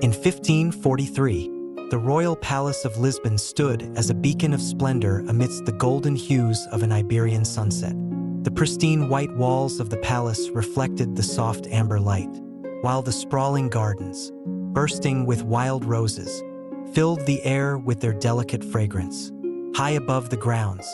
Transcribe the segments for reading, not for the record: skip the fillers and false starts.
In 1543, the royal palace of Lisbon stood as a beacon of splendor amidst the golden hues of an Iberian sunset. The pristine white walls of the palace reflected the soft amber light, while the sprawling gardens, bursting with wild roses, filled the air with their delicate fragrance. High above the grounds,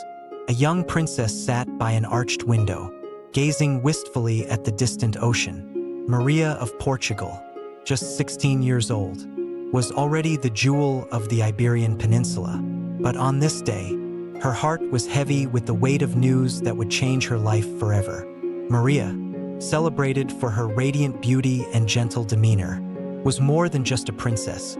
a young princess sat by an arched window, gazing wistfully at the distant ocean. Maria of Portugal, just 16 years old, was already the jewel of the Iberian Peninsula. But on this day, her heart was heavy with the weight of news that would change her life forever. Maria, celebrated for her radiant beauty and gentle demeanor, was more than just a princess.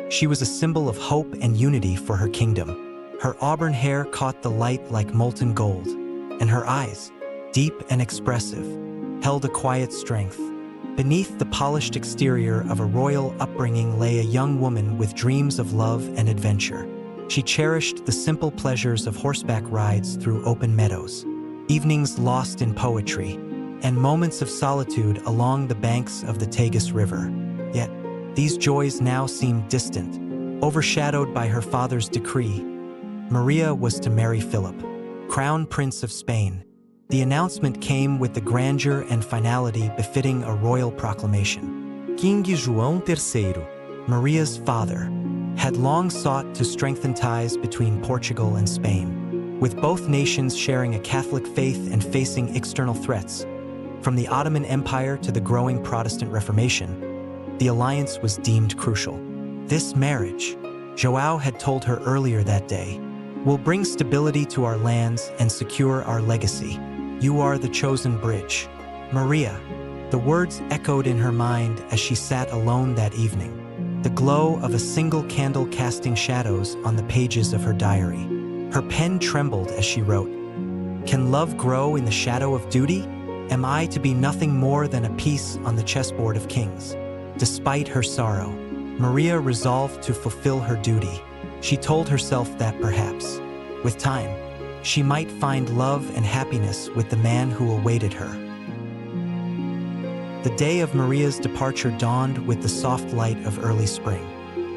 She was a symbol of hope and unity for her kingdom. Her auburn hair caught the light like molten gold, and her eyes, deep and expressive, held a quiet strength. Beneath the polished exterior of a royal upbringing lay a young woman with dreams of love and adventure. She cherished the simple pleasures of horseback rides through open meadows, evenings lost in poetry, and moments of solitude along the banks of the Tagus River. Yet, these joys now seemed distant, overshadowed by her father's decree. Maria was to marry Philip, Crown Prince of Spain. The announcement came with the grandeur and finality befitting a royal proclamation. King João III, Maria's father, had long sought to strengthen ties between Portugal and Spain, with both nations sharing a Catholic faith and facing external threats. From the Ottoman Empire to the growing Protestant Reformation, the alliance was deemed crucial. This marriage, João had told her earlier that day, will bring stability to our lands and secure our legacy. You are the chosen bridge, Maria. The words echoed in her mind as she sat alone that evening, the glow of a single candle casting shadows on the pages of her diary. Her pen trembled as she wrote, "Can love grow in the shadow of duty? Am I to be nothing more than a piece on the chessboard of kings?" Despite her sorrow, Maria resolved to fulfill her duty. She told herself that perhaps, with time, she might find love and happiness with the man who awaited her. The day of Maria's departure dawned with the soft light of early spring.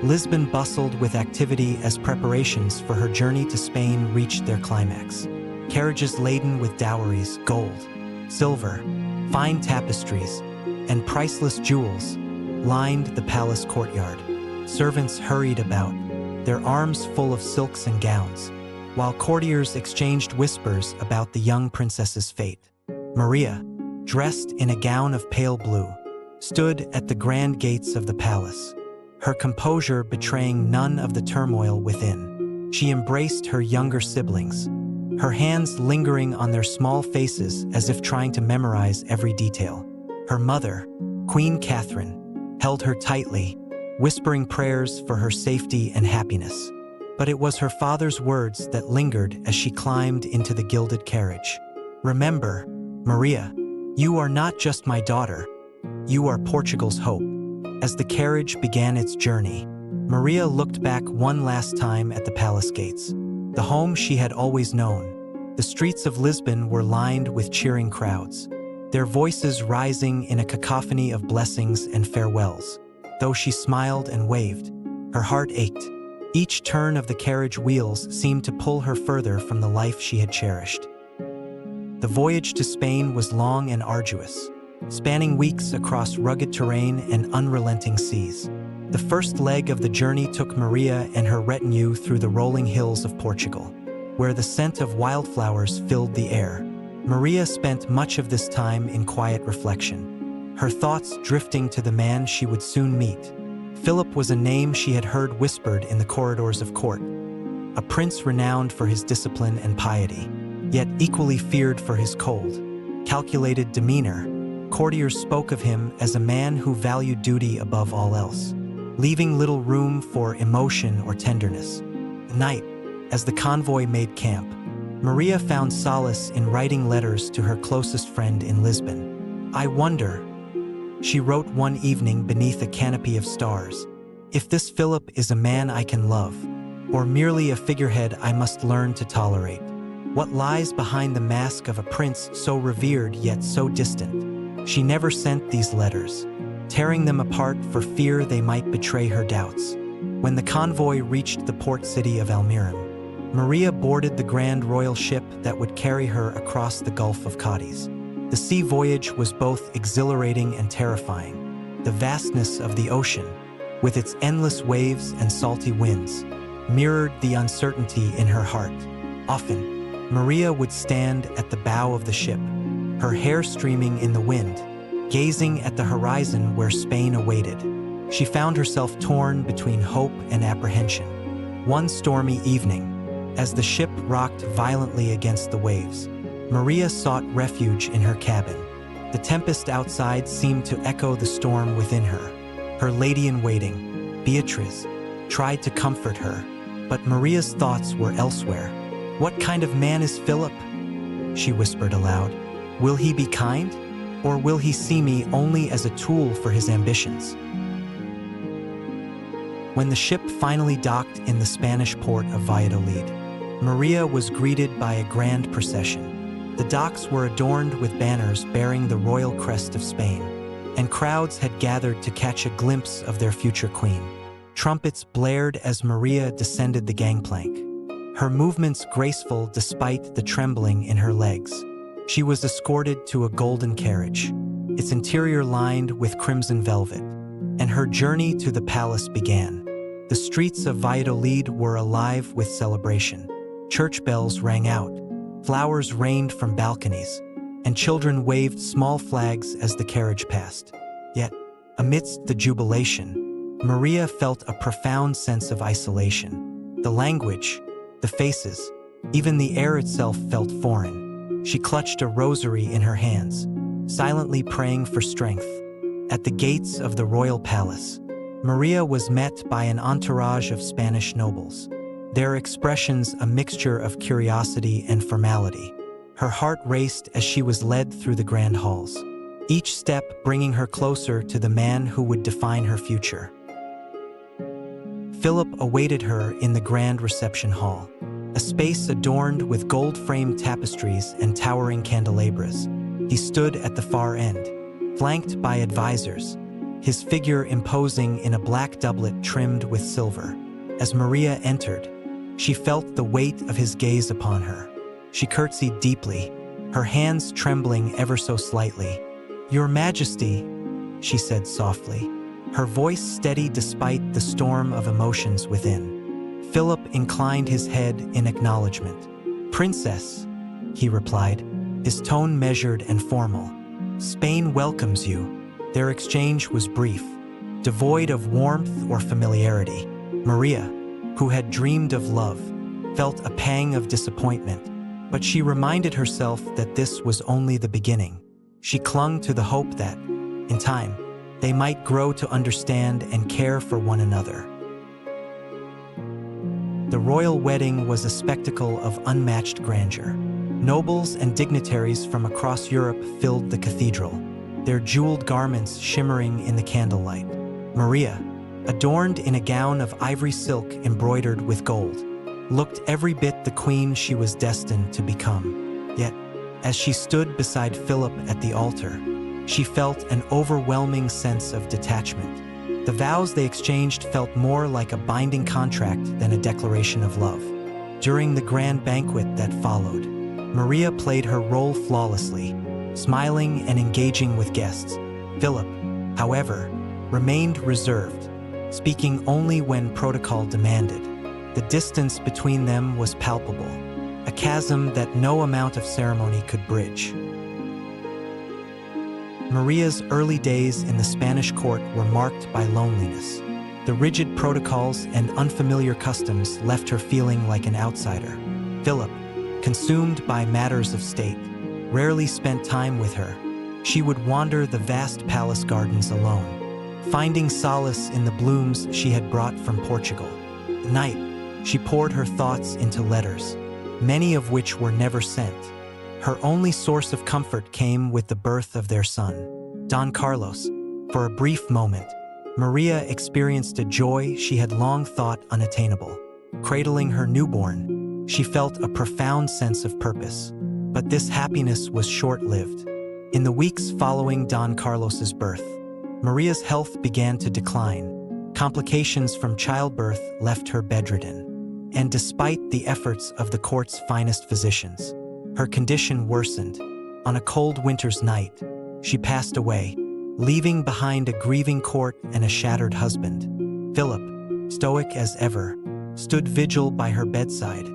Lisbon bustled with activity as preparations for her journey to Spain reached their climax. Carriages laden with dowries, gold, silver, fine tapestries, and priceless jewels lined the palace courtyard. Servants hurried about, their arms full of silks and gowns, while courtiers exchanged whispers about the young princess's fate. Maria, dressed in a gown of pale blue, stood at the grand gates of the palace, her composure betraying none of the turmoil within. She embraced her younger siblings, her hands lingering on their small faces as if trying to memorize every detail. Her mother, Queen Catherine, held her tightly, whispering prayers for her safety and happiness. But it was her father's words that lingered as she climbed into the gilded carriage. "Remember, Maria, you are not just my daughter, you are Portugal's hope." As the carriage began its journey, Maria looked back one last time at the palace gates, the home she had always known. The streets of Lisbon were lined with cheering crowds, their voices rising in a cacophony of blessings and farewells. Though she smiled and waved, her heart ached. Each turn of the carriage wheels seemed to pull her further from the life she had cherished. The voyage to Spain was long and arduous, spanning weeks across rugged terrain and unrelenting seas. The first leg of the journey took Maria and her retinue through the rolling hills of Portugal, where the scent of wildflowers filled the air. Maria spent much of this time in quiet reflection, her thoughts drifting to the man she would soon meet. Philip was a name she had heard whispered in the corridors of court, a prince renowned for his discipline and piety, yet equally feared for his cold, calculated demeanor. Courtiers spoke of him as a man who valued duty above all else, leaving little room for emotion or tenderness. At night, as the convoy made camp, Maria found solace in writing letters to her closest friend in Lisbon. "I wonder," she wrote one evening beneath a canopy of stars, "if this Philip is a man I can love, or merely a figurehead I must learn to tolerate. What lies behind the mask of a prince so revered yet so distant?" She never sent these letters, tearing them apart for fear they might betray her doubts. When the convoy reached the port city of Almiram, Maria boarded the grand royal ship that would carry her across the Gulf of Cadiz. The sea voyage was both exhilarating and terrifying. The vastness of the ocean, with its endless waves and salty winds, mirrored the uncertainty in her heart. Often, Maria would stand at the bow of the ship, her hair streaming in the wind, gazing at the horizon where Spain awaited. She found herself torn between hope and apprehension. One stormy evening, as the ship rocked violently against the waves, Maria sought refuge in her cabin. The tempest outside seemed to echo the storm within her. Her lady-in-waiting, Beatriz, tried to comfort her, but Maria's thoughts were elsewhere. "What kind of man is Philip?" she whispered aloud. "Will he be kind? Or will he see me only as a tool for his ambitions?" When the ship finally docked in the Spanish port of Valladolid, Maria was greeted by a grand procession. The docks were adorned with banners bearing the royal crest of Spain, and crowds had gathered to catch a glimpse of their future queen. Trumpets blared as Maria descended the gangplank, her movements graceful despite the trembling in her legs. She was escorted to a golden carriage, its interior lined with crimson velvet, and her journey to the palace began. The streets of Valladolid were alive with celebration. Church bells rang out, flowers rained from balconies, and children waved small flags as the carriage passed. Yet, amidst the jubilation, Maria felt a profound sense of isolation. The language, the faces, even the air itself felt foreign. She clutched a rosary in her hands, silently praying for strength. At the gates of the royal palace, Maria was met by an entourage of Spanish nobles, their expressions a mixture of curiosity and formality. Her heart raced as she was led through the grand halls, each step bringing her closer to the man who would define her future. Philip awaited her in the grand reception hall, a space adorned with gold-framed tapestries and towering candelabras. He stood at the far end, flanked by advisors, his figure imposing in a black doublet trimmed with silver. As Maria entered, she felt the weight of his gaze upon her. She curtsied deeply, her hands trembling ever so slightly. "Your Majesty," she said softly, her voice steady despite the storm of emotions within. Philip inclined his head in acknowledgement. "Princess," he replied, his tone measured and formal. "Spain welcomes you." Their exchange was brief, devoid of warmth or familiarity. Maria, who had dreamed of love, felt a pang of disappointment, but she reminded herself that this was only the beginning. She clung to the hope that, in time, they might grow to understand and care for one another. The royal wedding was a spectacle of unmatched grandeur. Nobles and dignitaries from across Europe filled the cathedral, their jeweled garments shimmering in the candlelight. Maria, adorned in a gown of ivory silk embroidered with gold, looked every bit the queen she was destined to become. Yet, as she stood beside Philip at the altar, she felt an overwhelming sense of detachment. The vows they exchanged felt more like a binding contract than a declaration of love. During the grand banquet that followed, Maria played her role flawlessly, smiling and engaging with guests. Philip, however, remained reserved, speaking only when protocol demanded. The distance between them was palpable, a chasm that no amount of ceremony could bridge. Maria's early days in the Spanish court were marked by loneliness. The rigid protocols and unfamiliar customs left her feeling like an outsider. Philip, consumed by matters of state, rarely spent time with her. She would wander the vast palace gardens alone, finding solace in the blooms she had brought from Portugal. At night, she poured her thoughts into letters, many of which were never sent. Her only source of comfort came with the birth of their son, Don Carlos. For a brief moment, Maria experienced a joy she had long thought unattainable. Cradling her newborn, she felt a profound sense of purpose. But this happiness was short-lived. In the weeks following Don Carlos's birth, Maria's health began to decline. Complications from childbirth left her bedridden. And despite the efforts of the court's finest physicians, her condition worsened. On a cold winter's night, she passed away, leaving behind a grieving court and a shattered husband. Philip, stoic as ever, stood vigil by her bedside,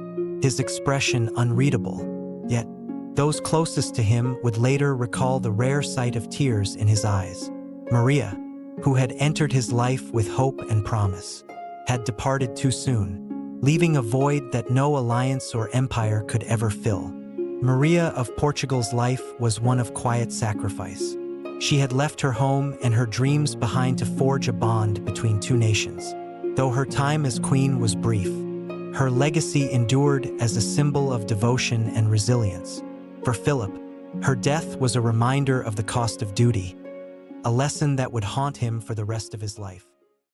his expression unreadable. Yet, those closest to him would later recall the rare sight of tears in his eyes. Maria, who had entered his life with hope and promise, had departed too soon, leaving a void that no alliance or empire could ever fill. Maria of Portugal's life was one of quiet sacrifice. She had left her home and her dreams behind to forge a bond between two nations. Though her time as queen was brief, her legacy endured as a symbol of devotion and resilience. For Philip, her death was a reminder of the cost of duty, a lesson that would haunt him for the rest of his life.